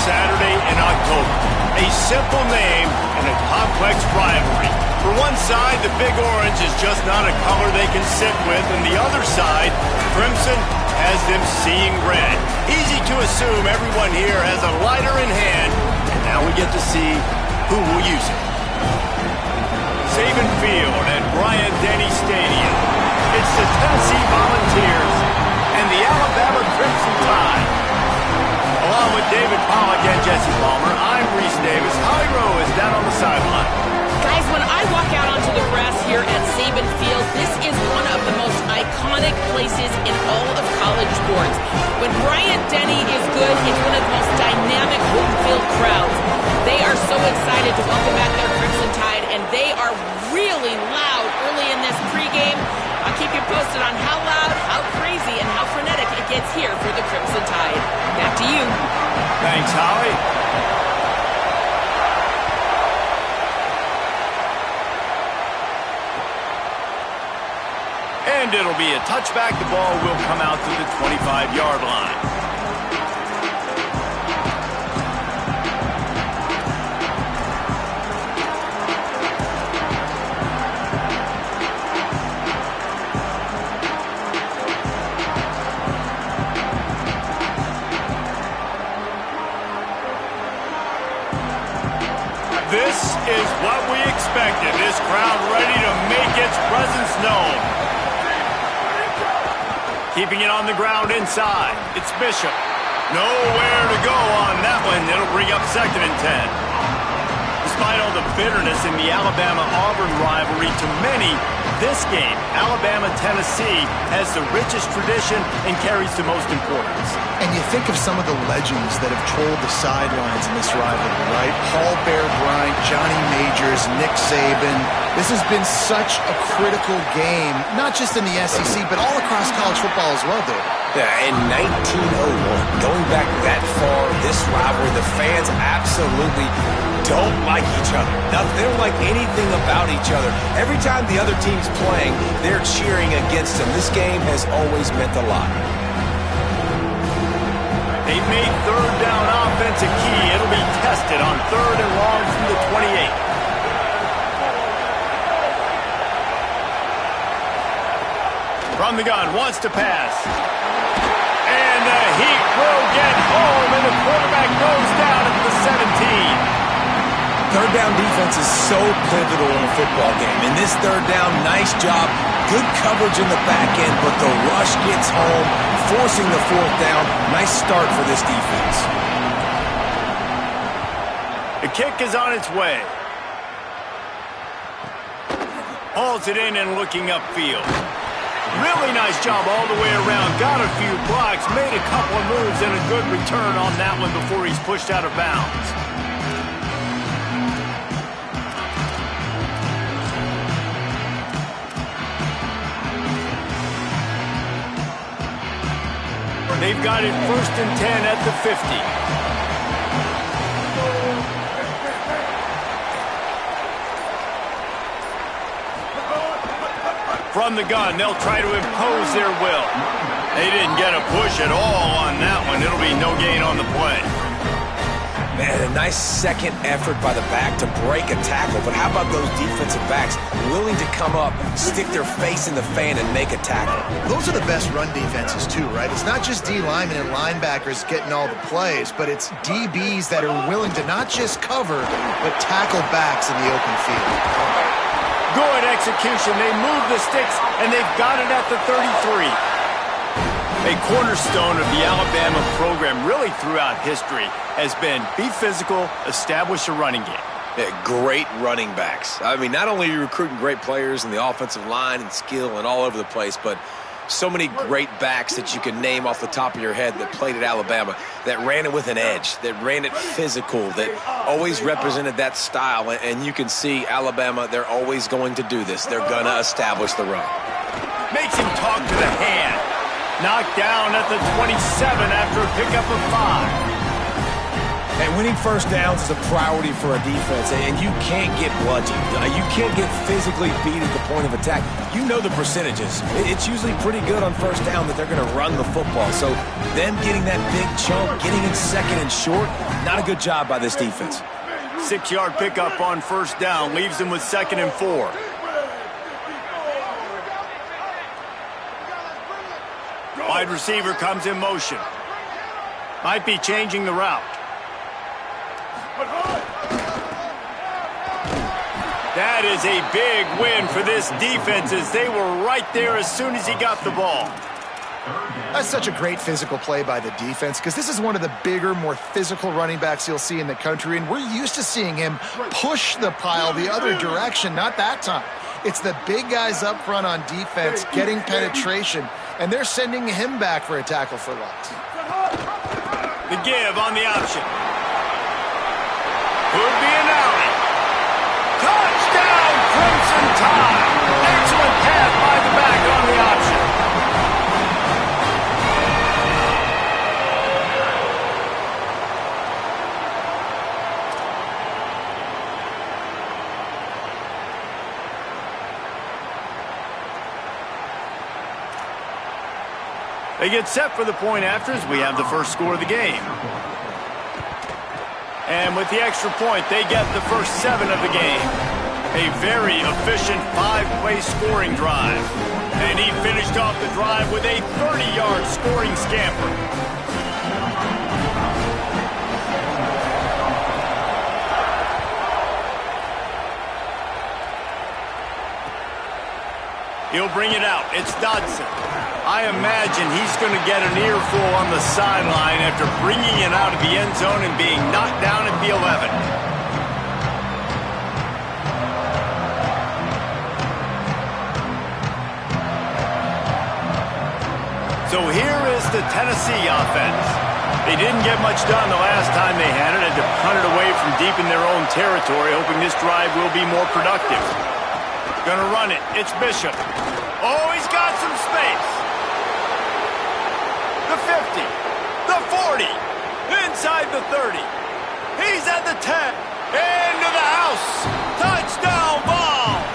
Saturday in October. A simple name and a complex rivalry. For one side, the Big Orange is just not a color they can sit with, and the other side, Crimson, has them seeing red. Easy to assume everyone here has a lighter in hand, and now we get to see who will use it. Saban Field at Bryant-Denny Stadium. It's the Tennessee Volunteers and the Alabama Crimson Tide. Along with David Pollack and Jesse Palmer, I'm Reese Davis. Holly Rowe is down on the sideline. Guys, when I walk out onto the grass here at Saban Field, this is one of the most iconic places in all of college sports. When Bryant-Denny is good, it's one of the most dynamic home field crowds. They are so excited to welcome back their Crimson Tide, and they are really loud early in this pregame. I'll keep you posted on how loud, how crazy, and how frenetic it gets here for the Crimson Tide. Back to you. Thanks, Holly. And it'll be a touchback. The ball will come out to the 25-yard line. This is what we expected. This crowd ready to make its presence known. Keeping it on the ground inside. It's Bishop. Nowhere to go on that one. It'll bring up 2nd and 10. Despite all the bitterness in the Alabama-Auburn rivalry, to many, this game, Alabama-Tennessee, has the richest tradition and carries the most importance. And you think of some of the legends that have trolled the sidelines in this rivalry, right? Paul Bear Bryant, Johnny Majors, Nick Saban. This has been such a critical game, not just in the SEC, but all across college football as well, dude. Yeah, in 1901, going back that far, this rivalry, the fans absolutely don't like each other. Now, they don't like anything about each other. Every time the other team's playing, they're cheering against them. This game has always meant a lot. They've made 3rd down offense a key. It'll be tested on 3rd and long from the 28. From the gun, wants to pass. And the heat will get home, and the quarterback goes down at the 17. 3rd down defense is so pivotal in a football game. In this 3rd down, nice job. Good coverage in the back end, but the rush gets home, forcing the 4th down. Nice start for this defense. The kick is on its way. Hauls it in and looking upfield. Really nice job all the way around. Got a few blocks, made a couple of moves, and a good return on that one before he's pushed out of bounds. They've got it 1st and 10 at the 50. From the gun, they'll try to impose their will. They didn't get a push at all on that one. It'll be no gain on the play. Man, a nice second effort by the back to break a tackle. But how about those defensive backs willing to come up, stick their face in the fan, and make a tackle? Those are the best run defenses too, right? It's not just D linemen and linebackers getting all the plays, but it's DBs that are willing to not just cover, but tackle backs in the open field. Good execution. They move the sticks, and they've got it at the 33. A cornerstone of the Alabama program really throughout history has been be physical, establish a running game. Yeah, great running backs. I mean, not only are you recruiting great players in the offensive line and skill and all over the place, but so many great backs that you can name off the top of your head that played at Alabama, that ran it with an edge, that ran it physical, that always represented that style. And you can see Alabama, they're always going to do this. They're going to establish the run. Makes him talk to the hand. Knocked down at the 27 after a pickup of 5. And winning 1st downs is a priority for a defense, and you can't get bludgeoned. You can't get physically beat at the point of attack. You know the percentages. It's usually pretty good on 1st down that they're going to run the football. So them getting that big chunk, getting it 2nd and short, not a good job by this defense. 6-yard pickup on 1st down leaves them with 2nd and 4. Wide receiver comes in motion. Might be changing the route. That is a big win for this defense as they were right there as soon as he got the ball. That's such a great physical play by the defense because this is one of the bigger, more physical running backs you'll see in the country, and we're used to seeing him push the pile the other direction, not that time. It's the big guys up front on defense getting penetration, and they're sending him back for a tackle for loss. The give on the option. Could be an alley. Touchdown, Crimson Tide. Excellent pass by the back on the option. They get set for the point after as we have the first score of the game. And with the extra point, they get the first 7 of the game. A very efficient 5-play scoring drive. And he finished off the drive with a 30-yard scoring scamper. He'll bring it out. It's Dodson. I imagine he's going to get an earful on the sideline after bringing it out of the end zone and being knocked down at the 11. So here is the Tennessee offense. They didn't get much done the last time they had it, had to punt it away from deep in their own territory, hoping this drive will be more productive. Gonna run it. It's Bishop. Oh, he's got some space. The 50, the 40, inside the 30. He's at the 10, into the house. Touchdown balls.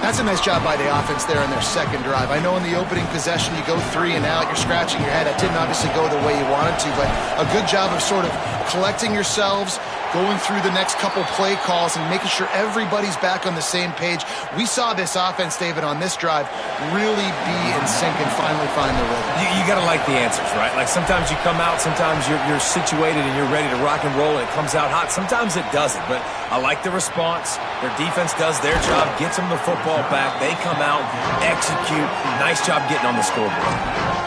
That's a nice job by the offense there in their second drive. I know in the opening possession you go 3 and out, you're scratching your head. That didn't obviously go the way you wanted to, but a good job of sort of collecting yourselves, going through the next couple play calls and making sure everybody's back on the same page. We saw this offense, David, on this drive really be in sync and finally find the rhythm. You got to like the answers, right? Like sometimes you come out, sometimes you're situated and you're ready to rock and roll and it comes out hot. Sometimes it doesn't, but I like the response. Their defense does their job, gets them the football back. They come out, execute. Nice job getting on the scoreboard.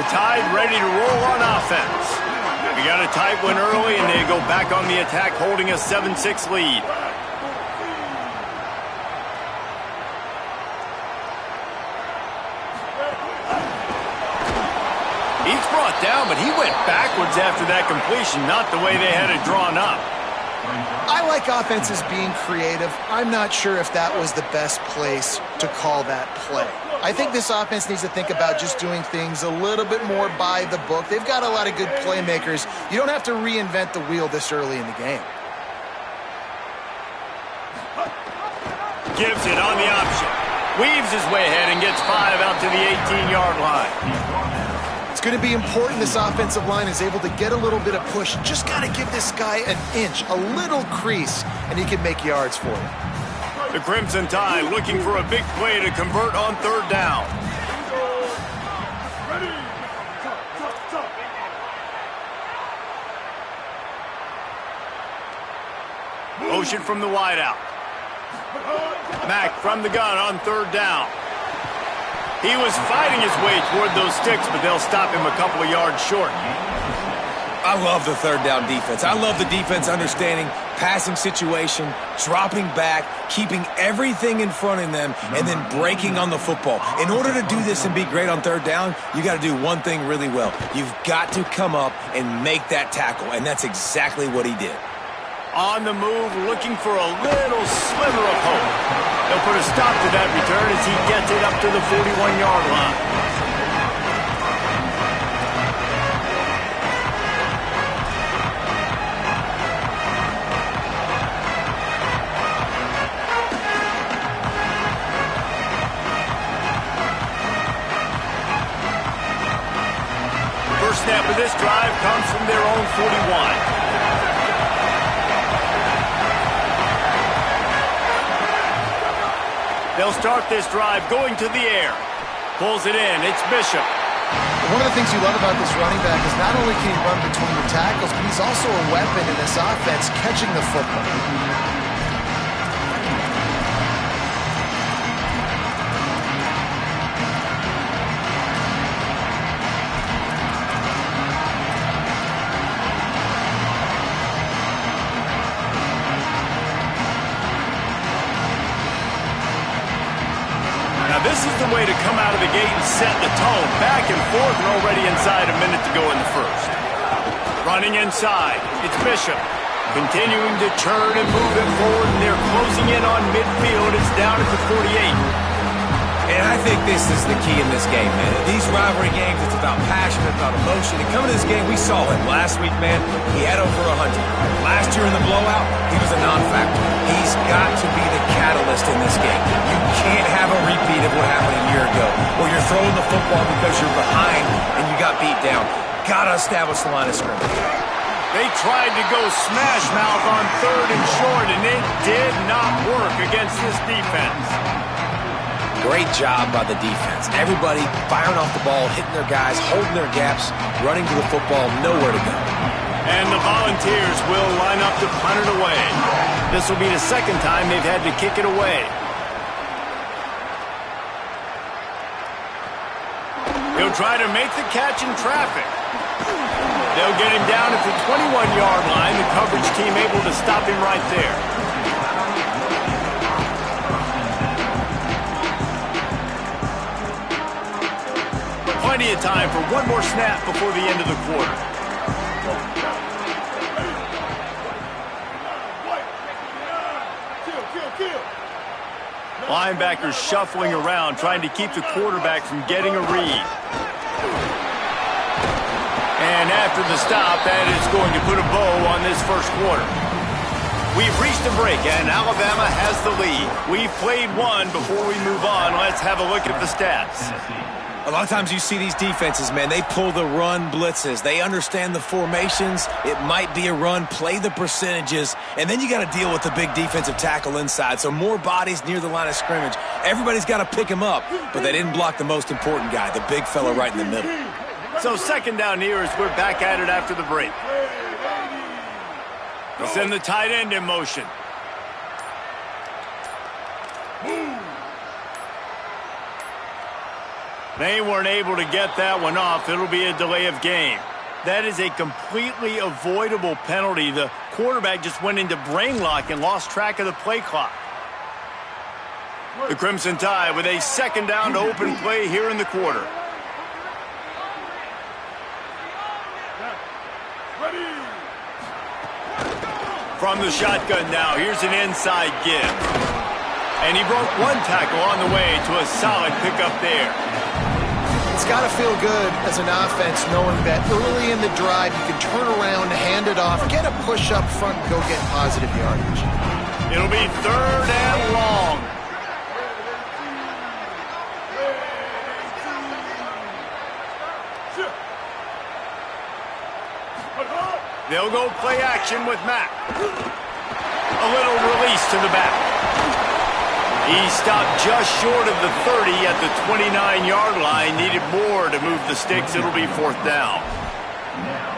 Tide ready to roll on offense. We got a tight one early, and they go back on the attack, holding a 7-6 lead. He's brought down, but he went backwards after that completion, not the way they had it drawn up. I like offenses being creative. I'm not sure if that was the best place to call that play. I think this offense needs to think about just doing things a little bit more by the book. They've got a lot of good playmakers. You don't have to reinvent the wheel this early in the game. Gives it on the option. Weaves his way ahead and gets 5 out to the 18-yard line. It's going to be important this offensive line is able to get a little bit of push. Just got to give this guy an inch, a little crease, and he can make yards for you. The Crimson Tide looking for a big play to convert on 3rd down. Motion from the wideout. Mack from the gun on 3rd down. He was fighting his way toward those sticks, but they'll stop him a couple of yards short. I love the 3rd down defense. I love the defense understanding passing situation, dropping back, keeping everything in front of them, and then breaking on the football. In order to do this and be great on 3rd down, you got to do one thing really well. You've got to come up and make that tackle, and that's exactly what he did. On the move, looking for a little sliver of hope. They'll put a stop to that return as he gets it up to the 41-yard line. First snap of this drive comes from their own 41. They'll start this drive going to the air. Pulls it in. It's Bishop. One of the things you love about this running back is not only can he run between the tackles, but he's also a weapon in this offense catching the football. This is the way to come out of the gate and set the tone. Back and forth and already inside a minute to go in the first. Running inside, it's Bishop. Continuing to turn and move it forward, and they're closing in on midfield. It's down at the 48. And I think this is the key in this game, man. These rivalry games, it's about passion, it's about emotion. And coming to this game, we saw him last week, man. He had over 100. Last year in the blowout, he was a non-factor. He's got to be the catalyst in this game. You can't have a repeat of what happened a year ago, where you're throwing the football because you're behind and you got beat down. Got to establish the line of scrimmage. They tried to go smash mouth on 3rd and short, and it did not work against this defense. Great job by the defense. Everybody firing off the ball, hitting their guys, holding their gaps, running to the football, nowhere to go. And the Volunteers will line up to punt it away. This will be the second time they've had to kick it away. He'll try to make the catch in traffic. They'll get him down at the 21-yard line. The coverage team able to stop him right there. Plenty of time for one more snap before the end of the quarter. Linebackers shuffling around, trying to keep the quarterback from getting a read. And after the stop, that is going to put a bow on this first quarter. We've reached a break, and Alabama has the lead. We've played one. Before we move on, let's have a look at the stats. A lot of times you see these defenses, man, they pull the run blitzes. They understand the formations. It might be a run, play the percentages, and then you got to deal with the big defensive tackle inside. So more bodies near the line of scrimmage. Everybody's got to pick him up, but they didn't block the most important guy, the big fella right in the middle. So second down here as we're back at it after the break. We'll send the tight end in motion. They weren't able to get that one off. It'll be a delay of game. That is a completely avoidable penalty. The quarterback just went into brain lock and lost track of the play clock. The Crimson Tide with a second down to open play here in the quarter. From the shotgun now, here's an inside give. And he broke one tackle on the way to a solid pickup there. It's got to feel good as an offense knowing that early in the drive you can turn around, hand it off, get a push up front, and go get positive yardage. It'll be 3rd and long. They'll go play action with Mack. A little release to the back. He stopped just short of the 30 at the 29-yard line. Needed more to move the sticks. It'll be 4th down.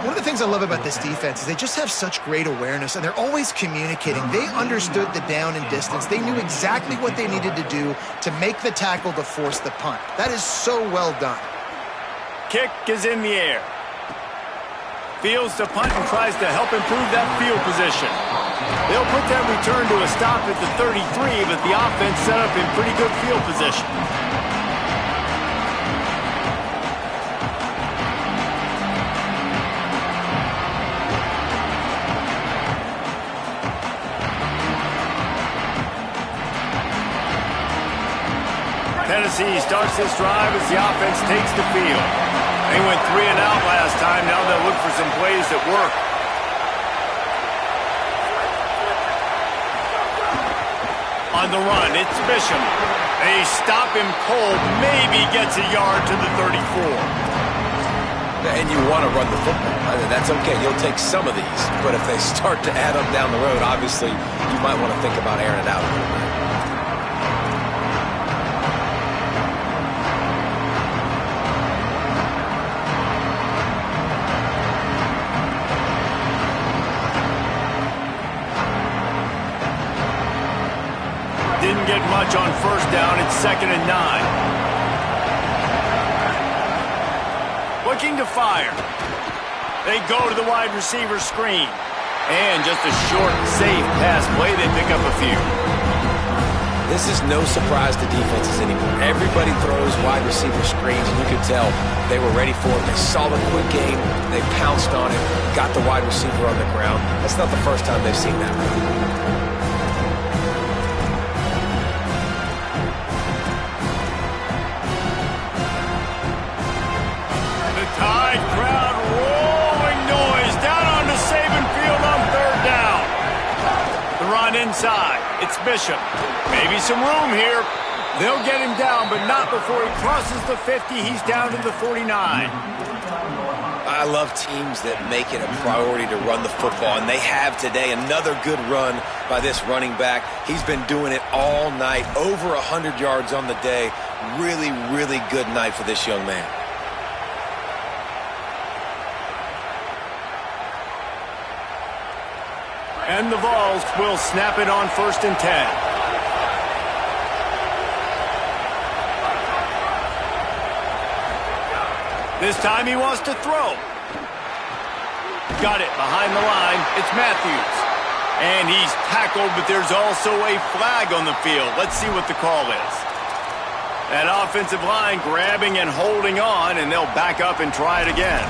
One of the things I love about this defense is they just have such great awareness, and they're always communicating. They understood the down and distance. They knew exactly what they needed to do to make the tackle to force the punt. That is so well done. Kick is in the air. Fields the punt and tries to help improve that field position. They'll put that return to a stop at the 33, but the offense set up in pretty good field position. Tennessee starts this drive as the offense takes the field. They went 3 and out last time. Now they'll look for some plays that work. On the run, it's Bishop. They stop him cold, maybe gets a yard to the 34. And you want to run the football. That's okay. You'll take some of these. But if they start to add up down the road, obviously, you might want to think about airing it out a little bit. avoid much on first down. It's 2nd and 9. Looking to fire. They go to the wide receiver screen. And just a short, safe pass play. They pick up a few. This is no surprise to defenses anymore. Everybody throws wide receiver screens, and you could tell they were ready for it. They saw the quick game. They pounced on it, got the wide receiver on the ground. That's not the first time they've seen that. The Tide crowd rolling noise down onto Saban Field on 3rd down. The run inside. It's Bishop. Maybe some room here. They'll get him down, but not before he crosses the 50. He's down to the 49. I love teams that make it a priority to run the football, and they have today. Another good run by this running back. He's been doing it all night, over 100 yards on the day. Really, really good night for this young man. And the Vols will snap it on 1st and 10. This time he wants to throw. Got it behind the line. It's Matthews. And he's tackled, but there's also a flag on the field. Let's see what the call is. That offensive line grabbing and holding on, and they'll back up and try it again.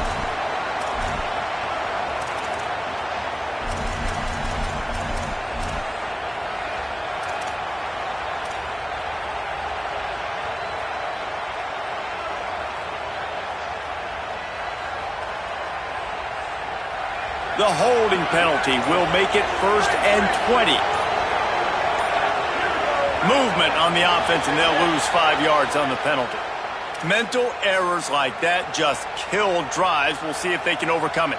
The holding penalty will make it 1st and 20. Movement on the offense, and they'll lose 5 yards on the penalty. Mental errors like that just kill drives. We'll see if they can overcome it.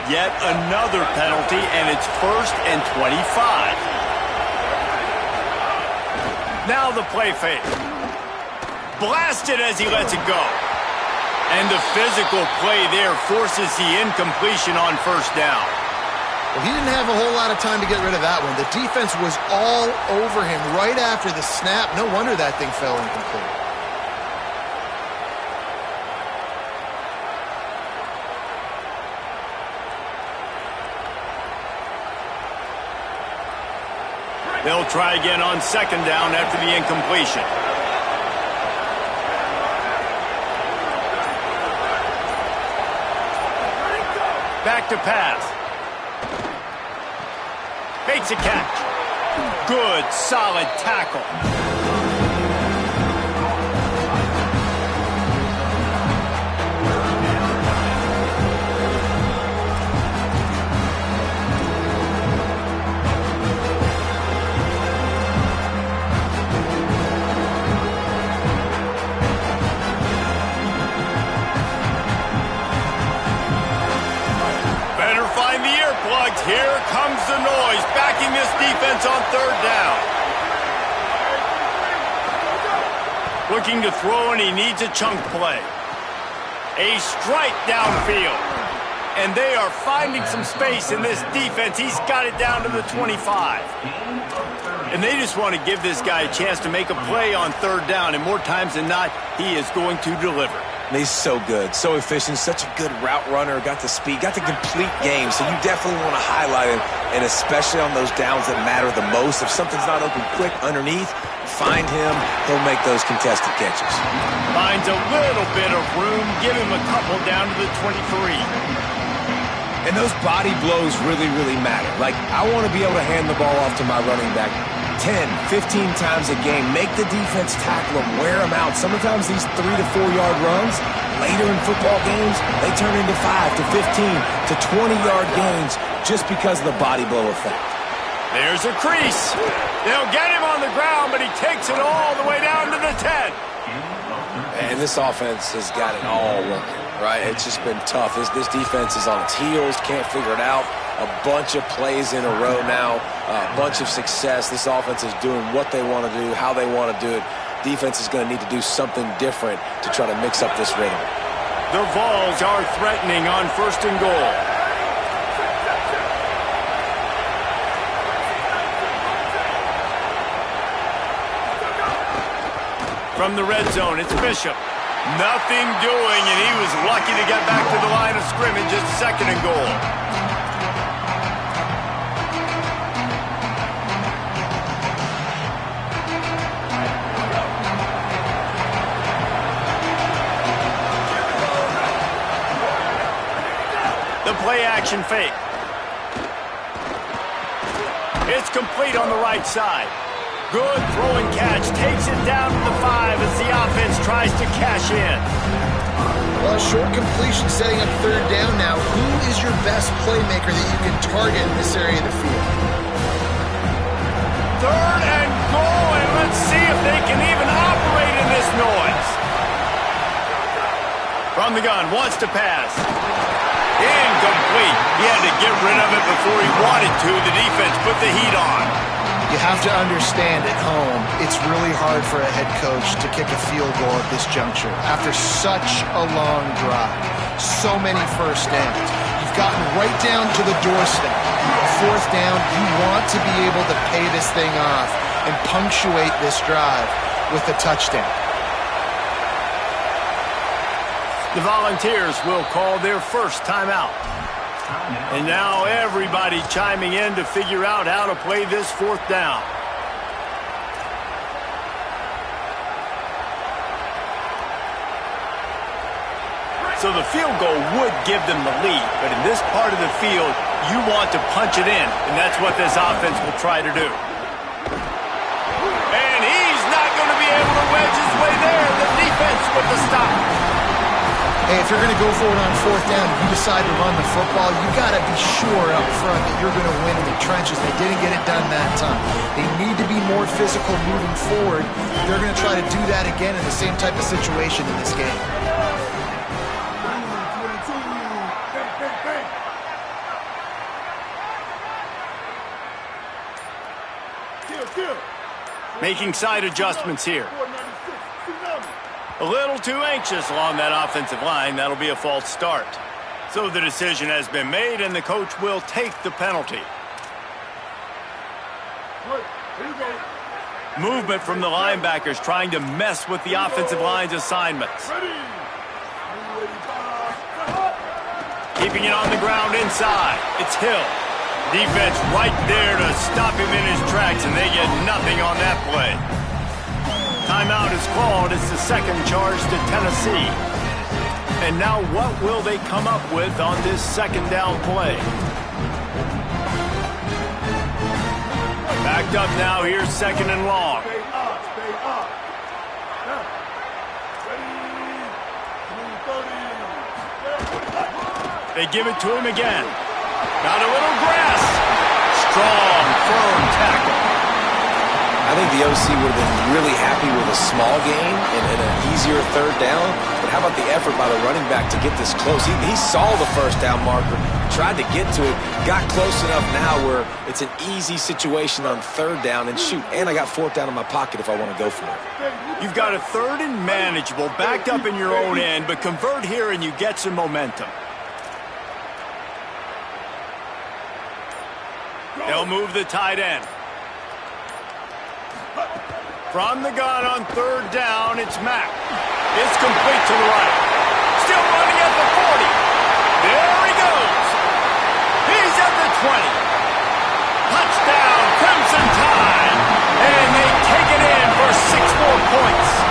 Yet another penalty, and it's 1st and 25. Now the play fake. Blasted as he lets it go. And the physical play there forces the incompletion on 1st down. Well, he didn't have a whole lot of time to get rid of that one. The defense was all over him right after the snap. No wonder that thing fell incomplete. They'll try again on 2nd down after the incompletion. Back to pass. Makes a catch. Good, solid tackle. Here comes the noise, backing this defense on 3rd down. Looking to throw, and he needs a chunk play. A strike downfield. And they are finding some space in this defense. He's got it down to the 25. And they just want to give this guy a chance to make a play on 3rd down, and more times than not, he is going to deliver. He's so good, so efficient, such a good route runner, got the speed, got the complete game, so you definitely want to highlight him, and especially on those downs that matter the most. If something's not open quick underneath, find him, he'll make those contested catches. Finds a little bit of room, give him a couple down to the 23. And those body blows really, really matter. Like, I want to be able to hand the ball off to my running back 10, 15 times a game. Make the defense tackle them, wear them out. Sometimes these 3 to 4 yard runs, later in football games, they turn into 5 to 15 to 20 yard gains just because of the body blow effect. There's a crease. They'll get him on the ground, but he takes it all the way down to the 10. And this offense has got it all working, right? It's just been tough. This defense is on its heels, can't figure it out. A bunch of plays in a row now, a bunch of success. This offense is doing what they want to do, how they want to do it. Defense is going to need to do something different to try to mix up this rhythm. The Vols are threatening on 1st and goal. From the red zone, it's Bishop. Nothing doing, and he was lucky to get back to the line of scrimmage at 2nd and goal. The play-action fake. It's complete on the right side. Good throwing catch. Takes it down to the 5 as the offense tries to cash in. Well, short completion setting up 3rd down now. Who is your best playmaker that you can target in this area of the field? 3rd and goal, and let's see if they can even operate in this noise. From the gun, wants to pass. Incomplete. He had to get rid of it before he wanted to. The defense put the heat on. You have to understand at home, it's really hard for a head coach to kick a field goal at this juncture. After such a long drive, so many first downs. You've gotten right down to the doorstep. 4th down, you want to be able to pay this thing off and punctuate this drive with a touchdown. The Volunteers will call their first timeout. And now everybody chiming in to figure out how to play this 4th down. So the field goal would give them the lead, but in this part of the field, you want to punch it in, and that's what this offense will try to do. And he's not going to be able to wedge his way there. The defense with the stop. Hey, if you're going to go for it on 4th down, if you decide to run the football, you got to be sure up front that you're going to win in the trenches. They didn't get it done that time. They need to be more physical moving forward. They're going to try to do that again in the same type of situation in this game. Making side adjustments here. A little too anxious along that offensive line. That'll be a false start. So the decision has been made, and the coach will take the penalty. Movement from the linebackers trying to mess with the offensive line's assignments. Keeping it on the ground inside. It's Hill. Defense right there to stop him in his tracks, and they get nothing on that play. Timeout is called. It's the 2nd charge to Tennessee. And now what will they come up with on this 2nd down play? Backed up now. Here's 2nd and long. They give it to him again. Got a little grass. Strong, firm tackle. I think the OC would have been really happy with a small gain and an easier 3rd down. But how about the effort by the running back to get this close? He saw the 1st down marker, tried to get to it, got close enough now where it's an easy situation on 3rd down. And shoot, and I got 4th down in my pocket if I want to go for it. You've got a 3rd and manageable, backed up in your own end, but convert here and you get some momentum. They'll move the tight end. From the gun on 3rd down, it's Mack. It's complete to the right. Still running at the 40. There he goes. He's at the 20. Touchdown, Crimson Tide. And they take it in for 6 more points.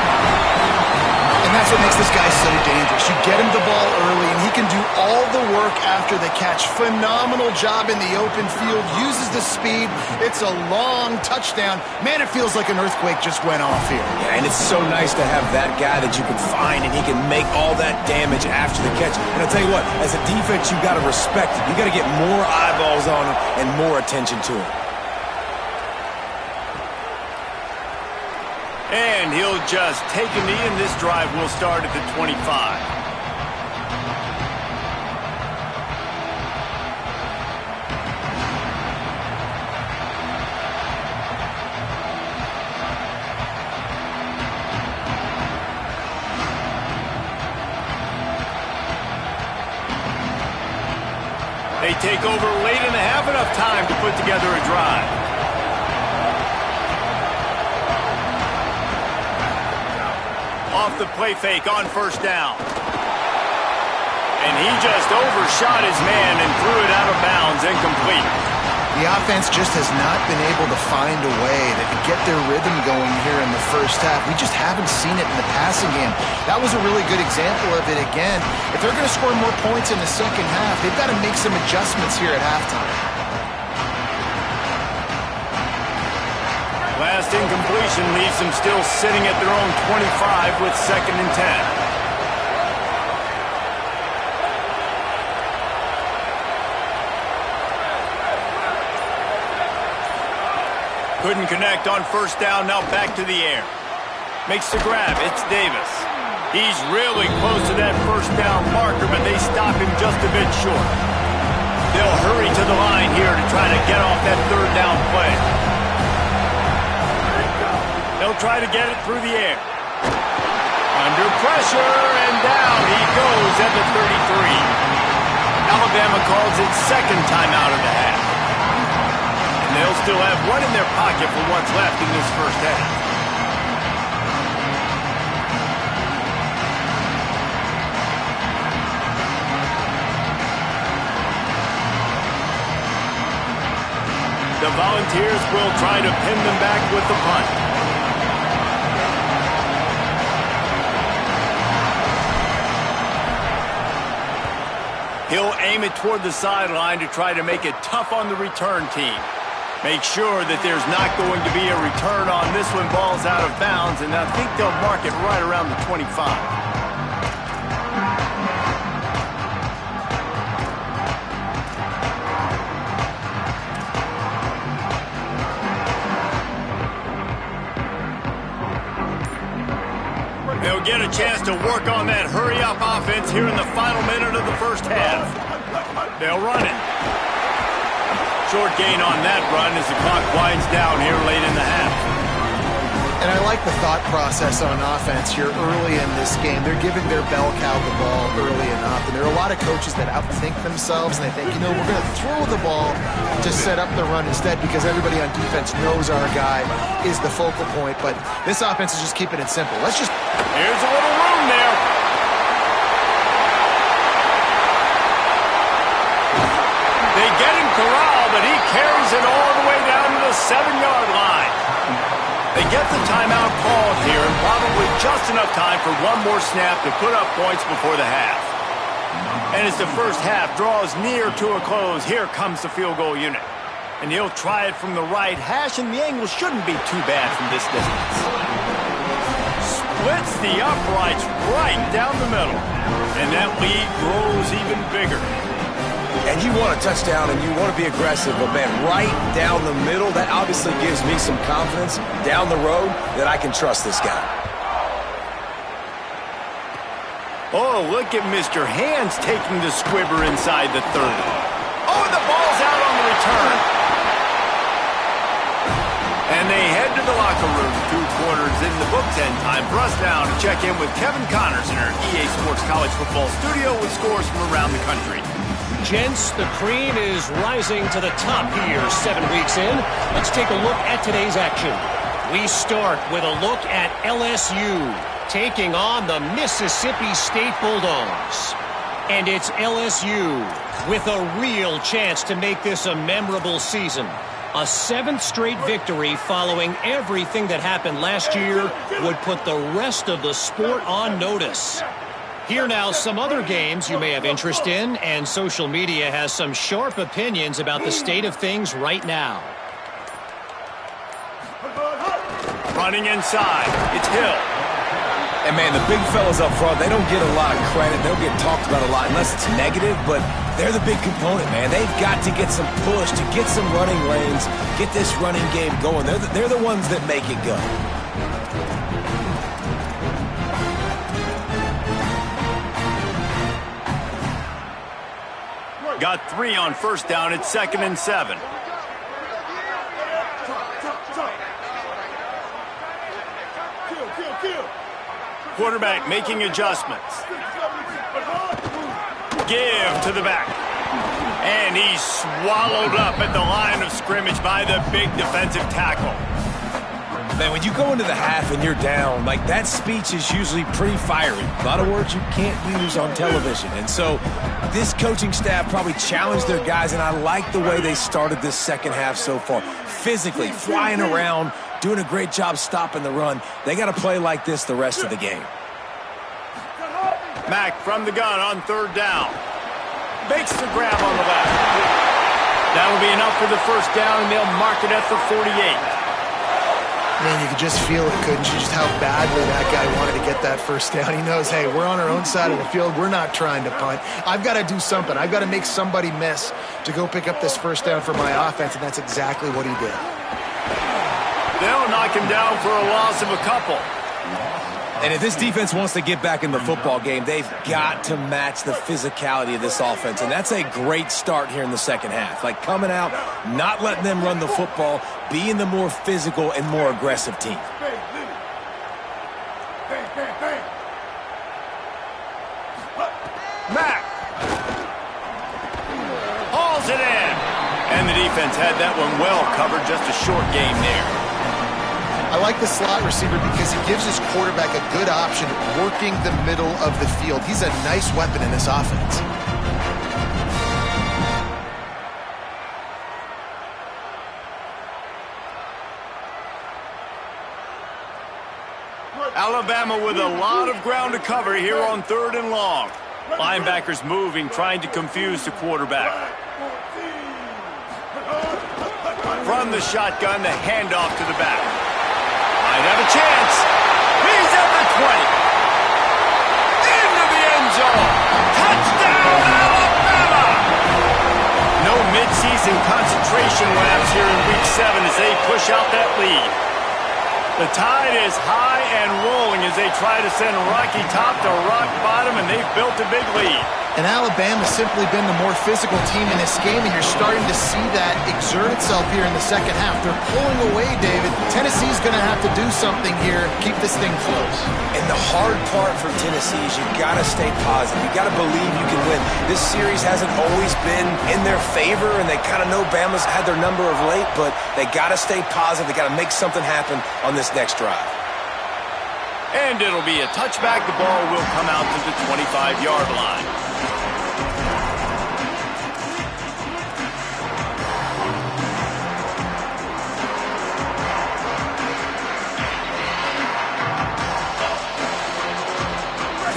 And that's what makes this guy so dangerous. You get him the ball early, and he can do all the work after the catch. Phenomenal job in the open field. Uses the speed. It's a long touchdown. Man, it feels like an earthquake just went off here. Yeah, and it's so nice to have that guy that you can find, and he can make all that damage after the catch. And I'll tell you what, as a defense, you've got to respect it. You've got to get more eyeballs on him and more attention to him. And he'll just take a knee, and this drive will start at the 25. They take over late and have enough time to put together a drive. Off the play fake on first down. And he just overshot his man and threw it out of bounds, incomplete. The offense just has not been able to find a way to get their rhythm going here in the first half. We just haven't seen it in the passing game. That was a really good example of it again. If they're going to score more points in the second half, they've got to make some adjustments here at halftime. Last incompletion leaves them still sitting at their own 25 with 2nd and 10. Couldn't connect on first down, now back to the air. Makes the grab, it's Davis. He's really close to that first down marker, but they stop him just a bit short. They'll hurry to the line here to try to get off that 3rd down play. They'll try to get it through the air. Under pressure, and down he goes at the 33. Alabama calls its 2nd timeout of the half. They'll still have one in their pocket for what's left in this first half. The Volunteers will try to pin them back with the punt. He'll aim it toward the sideline to try to make it tough on the return team. Make sure that there's not going to be a return on this when ball's out of bounds, and I think they'll mark it right around the 25. They'll get a chance to work on that hurry-up offense here in the final minute of the first half. They'll run it. Short gain on that run as the clock winds down here late in the half. And I like the thought process on offense here early in this game. They're giving their bell cow the ball early enough. And there are a lot of coaches that outthink themselves, and they think, we're going to throw the ball to set up the run instead because everybody on defense knows our guy is the focal point. But this offense is just keeping it simple. Here's a little room there. They get him corralled, but he carries it all the way down to the 7-yard line. They get the timeout called here, and probably just enough time for one more snap to put up points before the half. And as the first half draws near to a close, here comes the field goal unit. And he'll try it from the right hash, and the angle shouldn't be too bad from this distance. Splits the uprights right down the middle. And that lead grows even bigger. And you want a touchdown and you want to be aggressive, but man, right down the middle, that obviously gives me some confidence down the road that I can trust this guy. Oh, look at Mr. Hands taking the squibber inside the 30. Oh, and the ball's out on the return. And they head to the locker room. 2 quarters in the books, and time for us now to check in with Kevin Connors in our EA Sports College Football Studio with scores from around the country. Gents, the cream is rising to the top here 7 weeks in. Let's take a look at today's action. We start with a look at LSU taking on the Mississippi State Bulldogs. And it's LSU with a real chance to make this a memorable season. A 7th straight victory following everything that happened last year would put the rest of the sport on notice. Here now, some other games you may have interest in, and social media has some sharp opinions about the state of things right now. Running inside, it's Hill. And man, the big fellas up front, they don't get a lot of credit. They don't get talked about a lot unless it's negative, but they're the big component, man. They've got to get some push, to get some running lanes, get this running game going. They're the ones that make it go. Got 3 on first down. It's 2nd and 7. Quarterback making adjustments. Give to the back. And he's swallowed up at the line of scrimmage by the big defensive tackle. Man, when you go into the half and you're down, like that speech is usually pretty fiery. A lot of words you can't use on television. And so this coaching staff probably challenged their guys, and I like the way they started this second half so far. Physically, flying around, doing a great job stopping the run. They got to play like this the rest of the game. Mack from the gun on third down. Makes the grab on the left. That'll be enough for the first down, and they'll mark it at the 48. Man, you could just feel it, couldn't you? Just how badly that guy wanted to get that first down. He knows, hey, we're on our own side of the field. We're not trying to punt. I've got to do something. I've got to make somebody miss to go pick up this first down for my offense, and that's exactly what he did. They'll knock him down for a loss of a couple. And if this defense wants to get back in the football game, they've got to match the physicality of this offense. And that's a great start here in the second half. Like coming out, not letting them run the football, being the more physical and more aggressive team. Mack hauls it in. And the defense had that one well covered. Just a short game there. I like the slot receiver because he gives his quarterback a good option working the middle of the field. He's a nice weapon in this offense. Alabama with a lot of ground to cover here on third and long. Linebackers moving, trying to confuse the quarterback. From the shotgun, the handoff to the back. Might have a chance. He's at the 20. Into the end zone. Touchdown, Alabama! No midseason concentration laps here in Week 7 as they push out that lead. The tide is high and rolling as they try to send Rocky Top to rock bottom, and they've built a big lead. And Alabama's simply been the more physical team in this game, and you're starting to see that exert itself here in the second half. They're pulling away, David. Tennessee's going to have to do something here, keep this thing close. And the hard part for Tennessee is you've got to stay positive. You've got to believe you can win. This series hasn't always been in their favor, and they kind of know Bama's had their number of late, but they got to stay positive. They got to make something happen on this next drive. And it'll be a touchback. The ball will come out to the 25-yard line.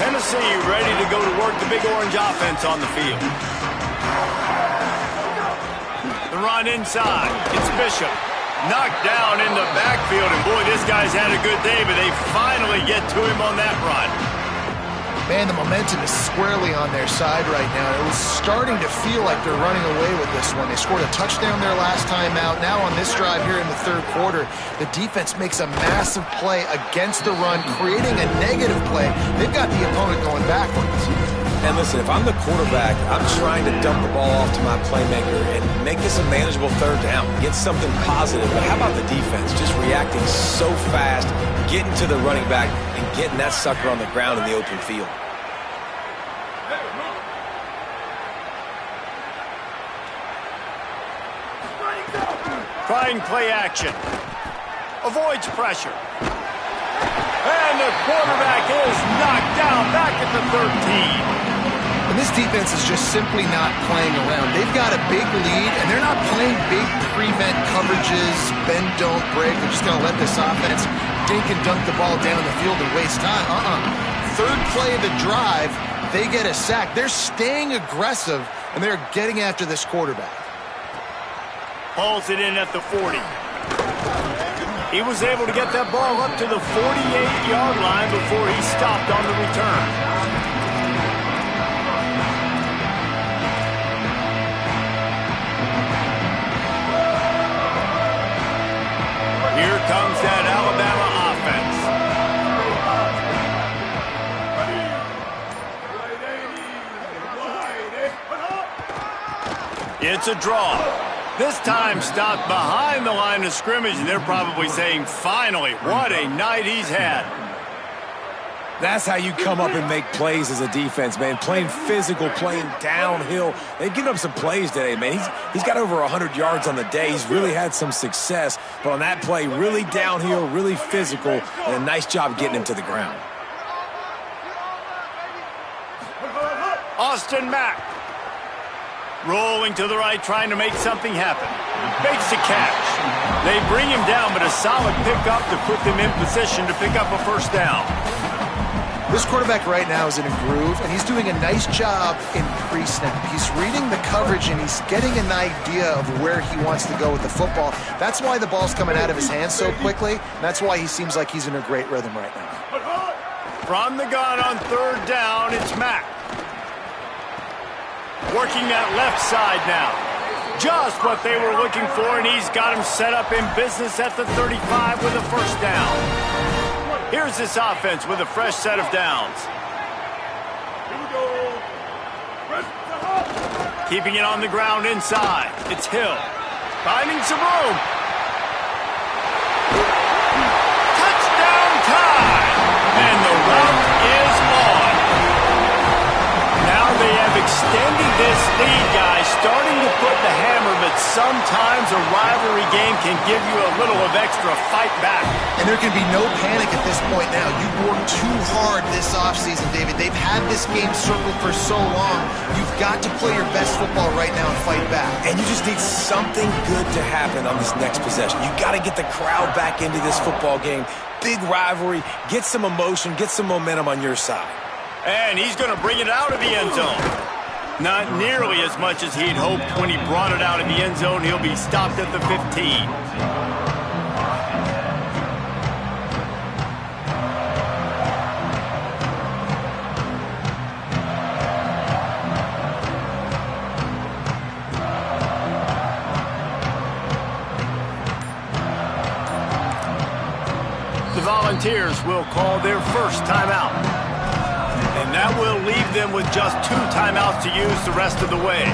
Tennessee ready to go to work the big orange offense on the field. The run inside. It's Bishop. Knocked down in the backfield, and boy, this guy's had a good day, but they finally get to him on that run. Man, the momentum is squarely on their side right now. It was starting to feel like they're running away with this one. They scored a touchdown their last time out. Now on this drive here in the third quarter, the defense makes a massive play against the run, creating a negative play. They've got the opponent going backwards. And listen, if I'm the quarterback, I'm trying to dump the ball off to my playmaker and make this a manageable third down. Get something positive. But how about the defense? Just reacting so fast, getting to the running back, and getting that sucker on the ground in the open field. Trying play action. Avoids pressure. And the quarterback is knocked down back at the 13. And this defense is just simply not playing around. They've got a big lead, and they're not playing big prevent coverages, bend, don't break. They're just going to let this offense dink and dunk the ball down the field and waste time. Third play of the drive, they get a sack. They're staying aggressive, and they're getting after this quarterback. Hauls it in at the 40. He was able to get that ball up to the 48-yard line before he stopped on the return. Here comes that Alabama offense. It's a draw. This time stopped behind the line of scrimmage, and they're probably saying, finally, what a night he's had. That's how you come up and make plays as a defense, man. Playing physical, playing downhill. They've given up some plays today, man. He's got over 100 yards on the day. He's really had some success. But on that play, really downhill, really physical, and a nice job getting him to the ground. Austin Mack. Rolling to the right, trying to make something happen. Makes the catch. They bring him down, but a solid pickup to put them in position to pick up a first down. This quarterback right now is in a groove, and he's doing a nice job in pre-snap. He's reading the coverage, and he's getting an idea of where he wants to go with the football. That's why the ball's coming out of his hands so quickly, and that's why he seems like he's in a great rhythm right now. From the gun on third down, it's Mack. Working that left side now. Just what they were looking for, and he's got him set up in business at the 35 with a first down. Here's this offense with a fresh set of downs. Keeping it on the ground inside. It's Hill. Finding some room. Touchdown time! And the route is on. Now they have extended this lead, guys, starting to put the hammer, but sometimes a rivalry game can give you a little of extra fight back. And there can be no panic at this point now. You've worked too hard this offseason, David. They've had this game circled for so long. You've got to play your best football right now and fight back. And you just need something good to happen on this next possession. You got to get the crowd back into this football game. Big rivalry. Get some emotion. Get some momentum on your side. And he's going to bring it out of the end zone. Not nearly as much as he'd hoped when he brought it out of the end zone. He'll be stopped at the 15. The Volunteers will call their first timeout. And that will leave them with just 2 timeouts to use the rest of the way.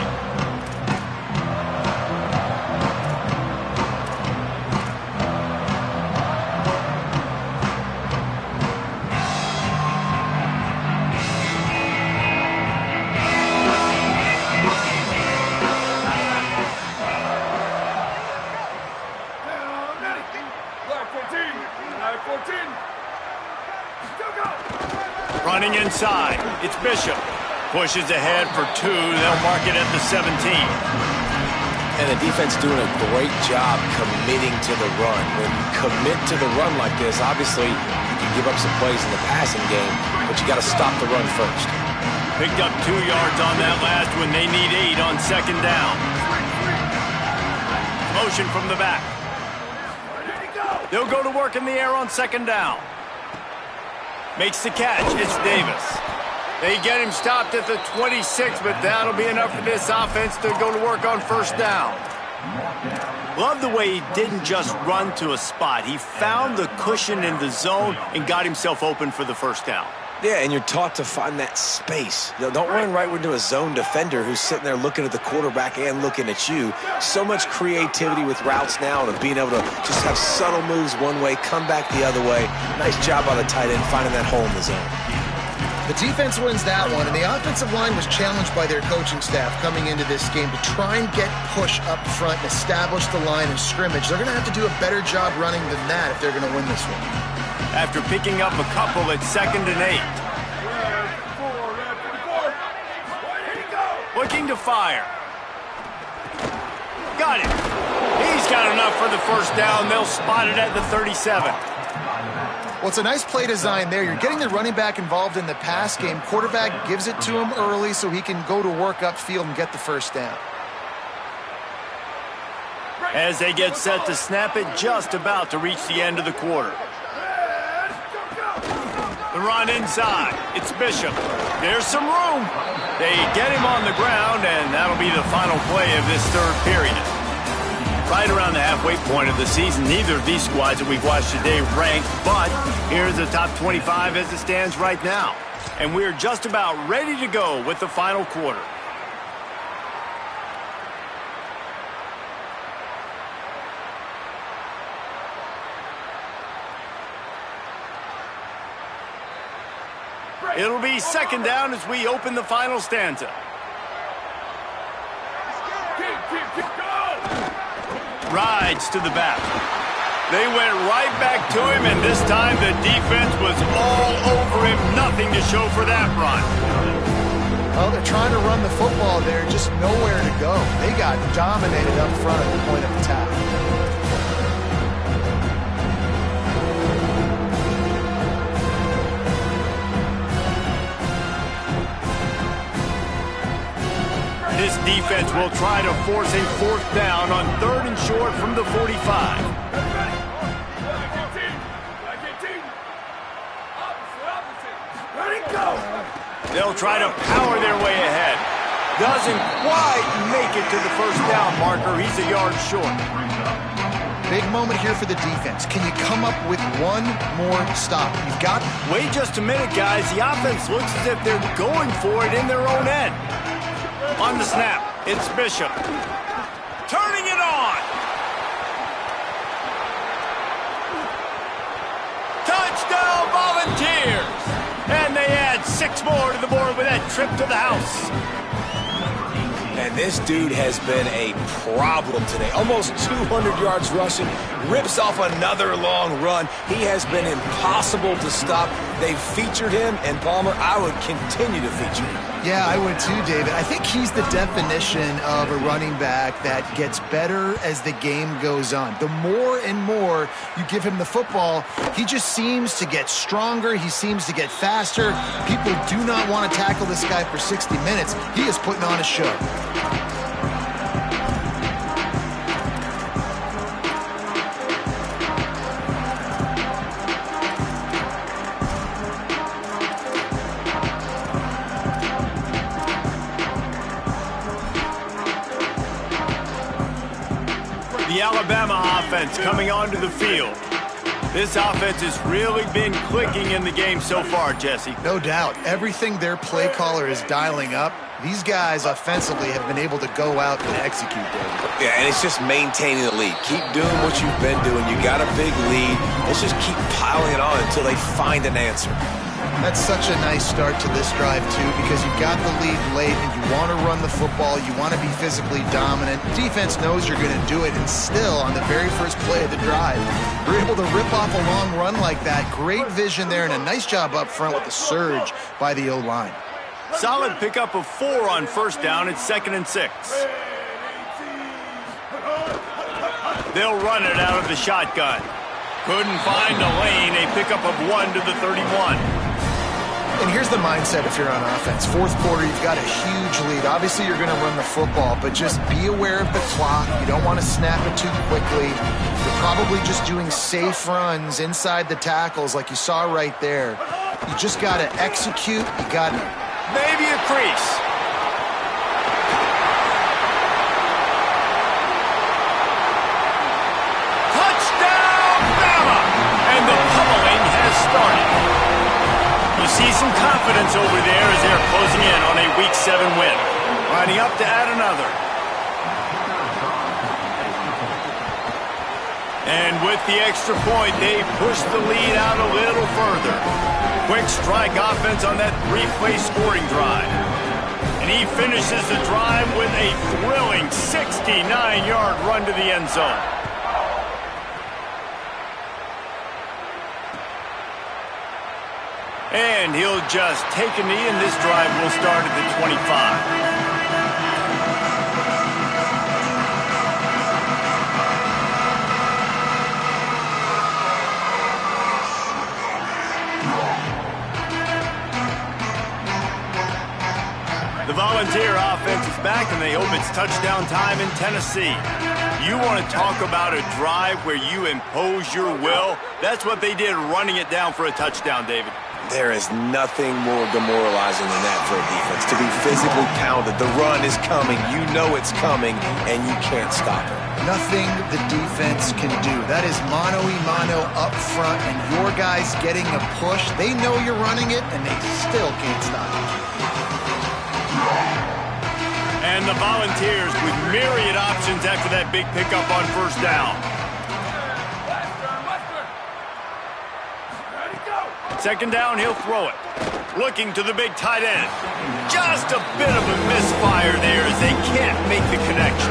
Running inside, it's Bishop. Pushes ahead for 2. They'll mark it at the 17. And the defense doing a great job committing to the run. When you commit to the run like this, obviously you can give up some plays in the passing game, but you got to stop the run first. Picked up 2 yards on that last one. They need 8 on second down. Motion from the back. They'll go to work in the air on second down. Makes the catch. It's Davis. They get him stopped at the 26, but that'll be enough for this offense to go to work on first down. Love the way he didn't just run to a spot. He found the cushion in the zone and got himself open for the first down. Yeah, and you're taught to find that space. You know, don't run right into a zone defender who's sitting there looking at the quarterback and looking at you. So much creativity with routes now and being able to just have subtle moves one way, come back the other way. Nice job by the tight end finding that hole in the zone. The defense wins that one, and the offensive line was challenged by their coaching staff coming into this game to try and get push up front and establish the line of scrimmage. They're going to have to do a better job running than that if they're going to win this one. After picking up a couple at 2nd and 8. Looking to fire. Got it. He's got enough for the first down. They'll spot it at the 37. Well, it's a nice play design there. You're getting the running back involved in the pass game. Quarterback gives it to him early so he can go to work upfield and get the first down. As they get set to snap it, just about to reach the end of the quarter. The run inside. It's Bishop. There's some room. They get him on the ground, and that'll be the final play of this third period. Right around the halfway point of the season, neither of these squads that we've watched today ranked, but here's the top 25 as it stands right now. And we're just about ready to go with the final quarter. It'll be second down as we open the final stanza. Rides to the back. They went right back to him, and this time the defense was all over him. Nothing to show for that run. Well, they're trying to run the football there, just nowhere to go. They got dominated up front at the point of attack. This defense will try to force a fourth down on 3rd and short from the 45. They'll try to power their way ahead. Doesn't quite make it to the first down marker. He's a yard short. Big moment here for the defense. Can you come up with one more stop? You've got... Wait just a minute, guys. The offense looks as if they're going for it in their own end. On the snap, it's Bishop. Turning it on. Touchdown Volunteers. And they add 6 more to the board with that trip to the house. And this dude has been a problem today. Almost 200 yards rushing, rips off another long run. He has been impossible to stop. They've featured him, and Palmer, I would continue to feature him. Yeah, I would too, David. I think he's the definition of a running back that gets better as the game goes on. The more and more you give him the football, he just seems to get stronger. He seems to get faster. People do not want to tackle this guy for 60 minutes. He is putting on a show. The Alabama offense coming onto the field. This offense has really been clicking in the game so far, Jesse. No doubt. Everything their play caller is dialing up, these guys offensively have been able to go out and execute, David. Yeah, and it's just maintaining the lead. Keep doing what you've been doing. You got a big lead. Let's just keep piling it on until they find an answer. That's such a nice start to this drive, too, because you've got the lead late and you want to run the football. You want to be physically dominant. Defense knows you're going to do it, and still, on the very first play of the drive, you're able to rip off a long run like that. Great vision there, and a nice job up front with the surge by the O-line. Solid pickup of 4 on first down. It's 2nd and 6. They'll run it out of the shotgun. Couldn't find a lane. A pickup of 1 to the 31. And here's the mindset if you're on offense. Fourth quarter, you've got a huge lead. Obviously, you're going to run the football, but just be aware of the clock. You don't want to snap it too quickly. You're probably just doing safe runs inside the tackles like you saw right there. You just got to execute. You got to... Maybe a crease. Touchdown, Bama! And the pummeling has started. You see some confidence over there as they're closing in on a Week 7 win. Lining up to add another. And with the extra point, they push the lead out a little further. Quick strike offense on that 3-play scoring drive. And he finishes the drive with a thrilling 69-yard run to the end zone. And he'll just take a knee, and this drive will start at the 25. The Volunteer offense is back, and they hope it's touchdown time in Tennessee. You want to talk about a drive where you impose your will? That's what they did, running it down for a touchdown, David. There is nothing more demoralizing than that for a defense, to be physically pounded. The run is coming. You know it's coming, and you can't stop it. Nothing the defense can do. That is mano-a-mano up front, and your guys getting a push. They know you're running it, and they still can't stop it. And the Volunteers with myriad options after that big pickup on first down. Second down, he'll throw it. Looking to the big tight end. Just a bit of a misfire there as they can't make the connection.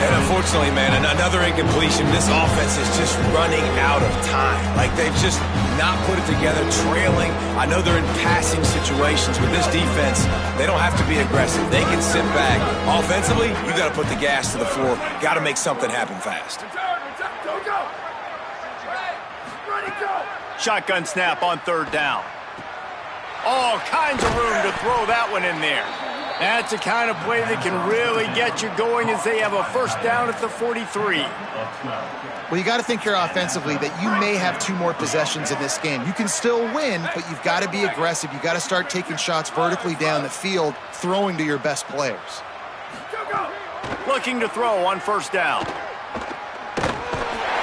And unfortunately, man, another incompletion. This offense is just running out of time. Like, they've just not put it together, trailing. I know they're in passing situations, but this defense, they don't have to be aggressive. They can sit back. Offensively, you got to put the gas to the floor. Got to make something happen fast. Shotgun snap on third down. All kinds of room to throw that one in there. That's the kind of play that can really get you going as they have a first down at the 43. Well, you got to think here offensively that you may have 2 more possessions in this game. You can still win, but you've got to be aggressive. You've got to start taking shots vertically down the field, throwing to your best players. Looking to throw on first down.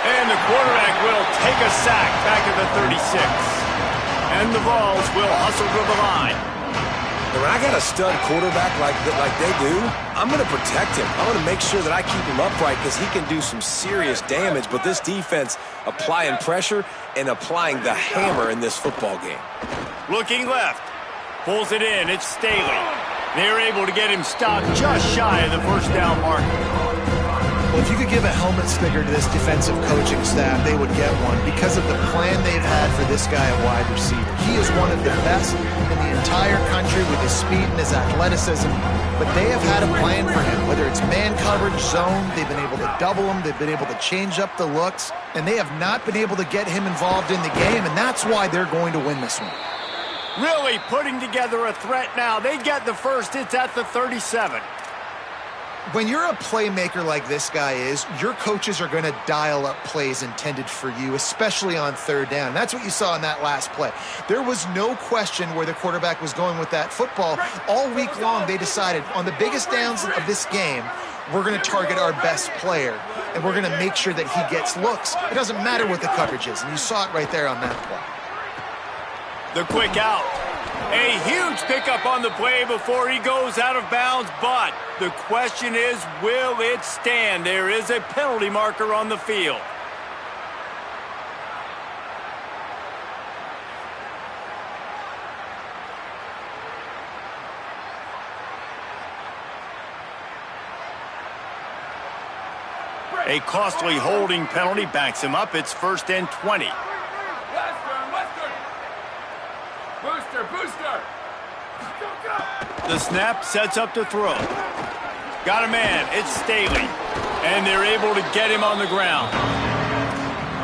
And the quarterback will take a sack back at the 36. And the Vols will hustle to the line. When I got a stud quarterback like they do, I'm going to protect him. I'm going to make sure that I keep him upright because he can do some serious damage. But this defense applying pressure and applying the hammer in this football game. Looking left. Pulls it in. It's Staley. They're able to get him stopped just shy of the first down mark. Well, if you could give a helmet sticker to this defensive coaching staff, they would get one because of the plan they've had for this guy at wide receiver. He is one of the best in the entire country with his speed and his athleticism, but they have had a plan for him, whether it's man coverage, zone, they've been able to double him, they've been able to change up the looks, and they have not been able to get him involved in the game, and that's why they're going to win this one. Really putting together a threat now. They get the first. It's at the 37. When you're a playmaker like this guy is, your coaches are going to dial up plays intended for you, especially on third down. That's what you saw in that last play. There was no question where the quarterback was going with that football. All week long, they decided on the biggest downs of this game, we're going to target our best player, and we're going to make sure that he gets looks. It doesn't matter what the coverage is, and you saw it right there on that play. The quick out. A huge pickup on the play before he goes out of bounds, but the question is, will it stand? There is a penalty marker on the field. A costly holding penalty backs him up. It's 1st and 20. Booster! The snap sets up to throw. Got a man. It's Staley. And they're able to get him on the ground.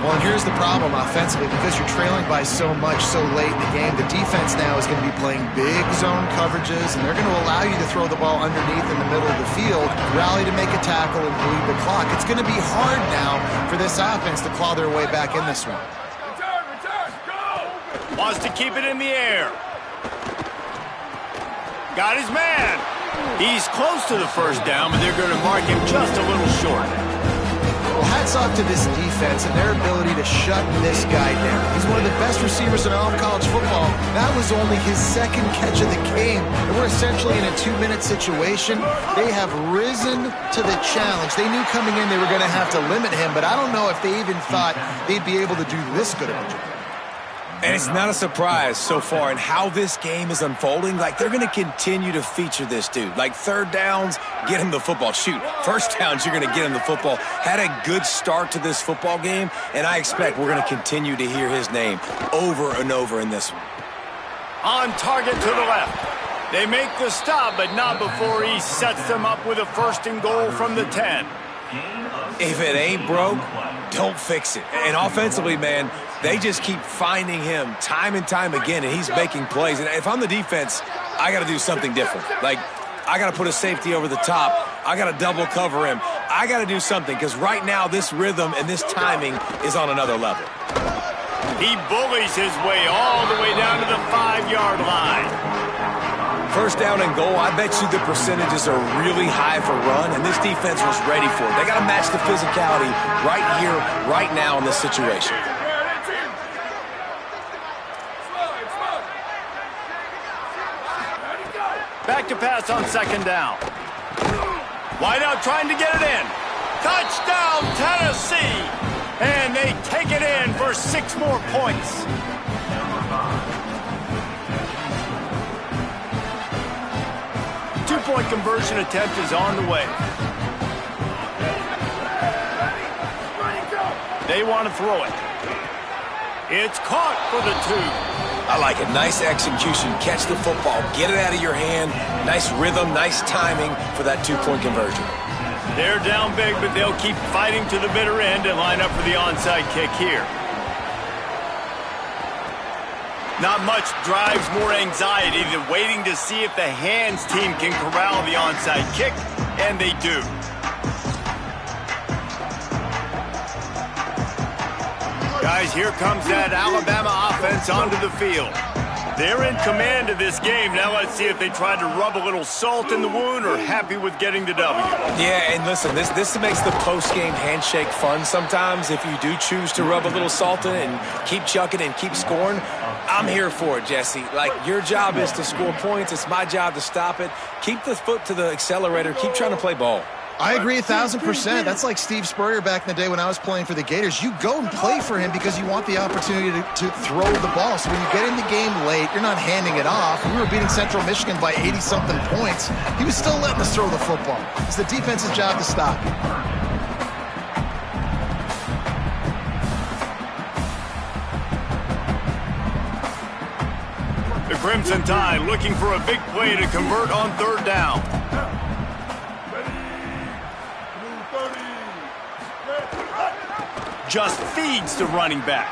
Well, and here's the problem offensively. Because you're trailing by so much so late in the game, the defense now is going to be playing big zone coverages, and they're going to allow you to throw the ball underneath in the middle of the field, rally to make a tackle, and bleed the clock. It's going to be hard now for this offense to claw their way back in this one. Return, go! Wants to keep it in the air. Got his man. He's close to the first down, but they're going to mark him just a little short. Well, hats off to this defense and their ability to shut this guy down. He's one of the best receivers in all of college football. That was only his second catch of the game. And we're essentially in a 2-minute situation. They have risen to the challenge. They knew coming in they were going to have to limit him, but I don't know if they even thought they'd be able to do this good of a job. And it's not a surprise so far in how this game is unfolding. Like, they're going to continue to feature this dude. Like, third downs, get him the football. Shoot, first downs, you're going to get him the football. Had a good start to this football game, and I expect we're going to continue to hear his name over and over in this one. On target to the left. They make the stop, but not before he sets them up with a 1st and goal from the 10. If it ain't broke, don't fix it. And offensively, man, they just keep finding him time and time again, and he's making plays. And if I'm the defense, I got to do something different. Like, I got to put a safety over the top. I got to double cover him. I got to do something because right now this rhythm and this timing is on another level. He bullies his way all the way down to the 5-yard line. First down and goal, I bet you the percentages are really high for run, and this defense was ready for it. They got to match the physicality right here, right now in this situation. Back to pass on 2nd down. Wide out trying to get it in. Touchdown, Tennessee! And they take it in for 6 more points. two-point conversion attempt is on the way. They want to throw it. It's caught for the 2. I like it. Nice execution. Catch the football. Get it out of your hand. Nice rhythm, nice timing for that two-point conversion. They're down big, but they'll keep fighting to the bitter end and line up for the onside kick here. Not much drives more anxiety than waiting to see if the hands team can corral the onside kick, and they do. Guys, here comes that Alabama offense onto the field. They're in command of this game. Now let's see if they try to rub a little salt in the wound or happy with getting the W. Yeah, and listen, this makes the post-game handshake fun sometimes. If you do choose to rub a little salt in it and keep chucking and keep scoring, I'm here for it, Jesse. Like, your job is to score points. It's my job to stop it. Keep the foot to the accelerator. Keep trying to play ball. I agree 1,000%. That's like Steve Spurrier back in the day when I was playing for the Gators. You go and play for him because you want the opportunity to throw the ball. So when you get in the game late, you're not handing it off. We were beating Central Michigan by 80-something points. He was still letting us throw the football. It's the defense's job to stop it. The Crimson Tide looking for a big play to convert on 3rd down. Just feeds the running back.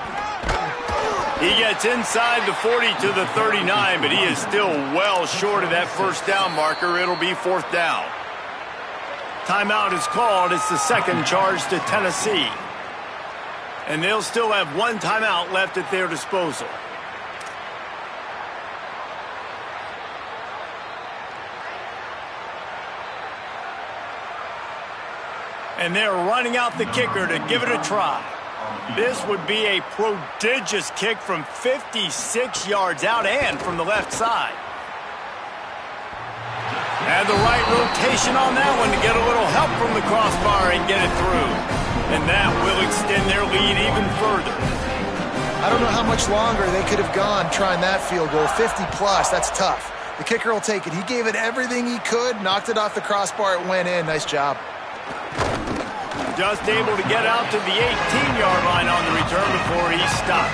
He gets inside the 40 to the 39, but he is still well short of that 1st down marker. It'll be 4th down. Timeout is called. It's the 2nd charge to Tennessee. And they'll still have 1 timeout left at their disposal. And they're running out the kicker to give it a try. This would be a prodigious kick from 56 yards out and from the left side. And the right rotation on that one to get a little help from the crossbar and get it through. And that will extend their lead even further. I don't know how much longer they could have gone trying that field goal. 50-plus, that's tough. The kicker will take it. He gave it everything he could, knocked it off the crossbar, it went in. Nice job. Just able to get out to the 18-yard line on the return before he stopped.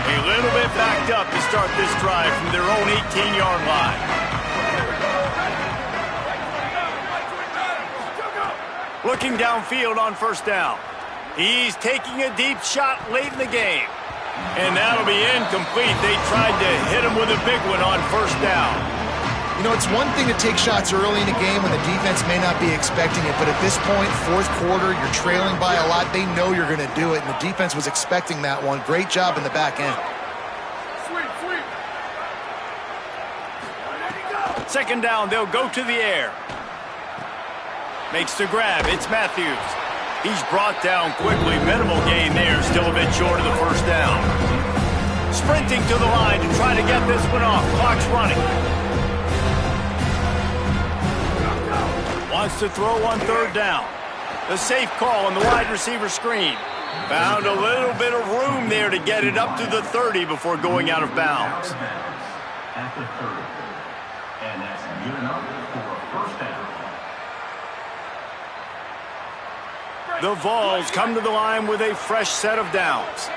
A little bit backed up to start this drive from their own 18-yard line. Looking downfield on 1st down. He's taking a deep shot late in the game. And that'll be incomplete. They tried to hit him with a big one on 1st down. You know, it's one thing to take shots early in the game when the defense may not be expecting it, but at this point, 4th quarter, you're trailing by a lot. They know you're going to do it, and the defense was expecting that one. Great job in the back end. Sweep. 2nd down, they'll go to the air. Makes the grab. It's Matthews. He's brought down quickly. Minimal gain there. Still a bit short of the 1st down. Sprinting to the line to try to get this one off. Clock's running. Wants to throw on 3rd down. The safe call on the wide receiver screen. Found a little bit of room there to get it up to the 30 before going out of bounds. At the 30. And that's good enough for 1st down. The Vols come to the line with a fresh set of downs.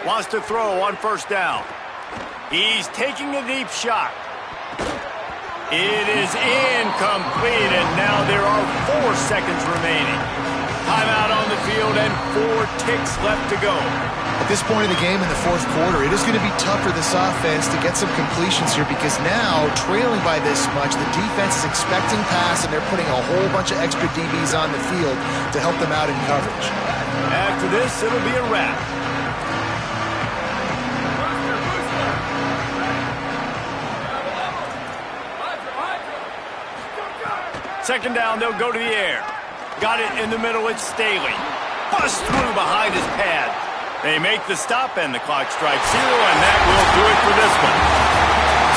Wants to throw on 1st down. He's taking a deep shot. It is incomplete, and now there are 4 seconds remaining. Timeout on the field and 4 ticks left to go. At this point in the game in the 4th quarter, it is going to be tough for this offense to get some completions here because now, trailing by this much, the defense is expecting pass and they're putting a whole bunch of extra DBs on the field to help them out in coverage. After this, it'll be a wrap. Second down, they'll go to the air. Got it in the middle, it's Staley. bust through behind his pad. They make the stop, and the clock strikes 0, and that will do it for this one.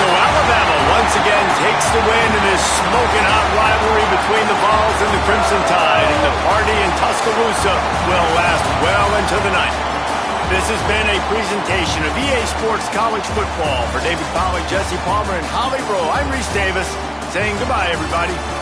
So Alabama once again takes the win in this smoking hot rivalry between the Vols and the Crimson Tide, and the party in Tuscaloosa will last well into the night. This has been a presentation of EA Sports College Football. For David Pollack, Jesse Palmer, and Holly Rowe, I'm Reese Davis, saying goodbye, everybody.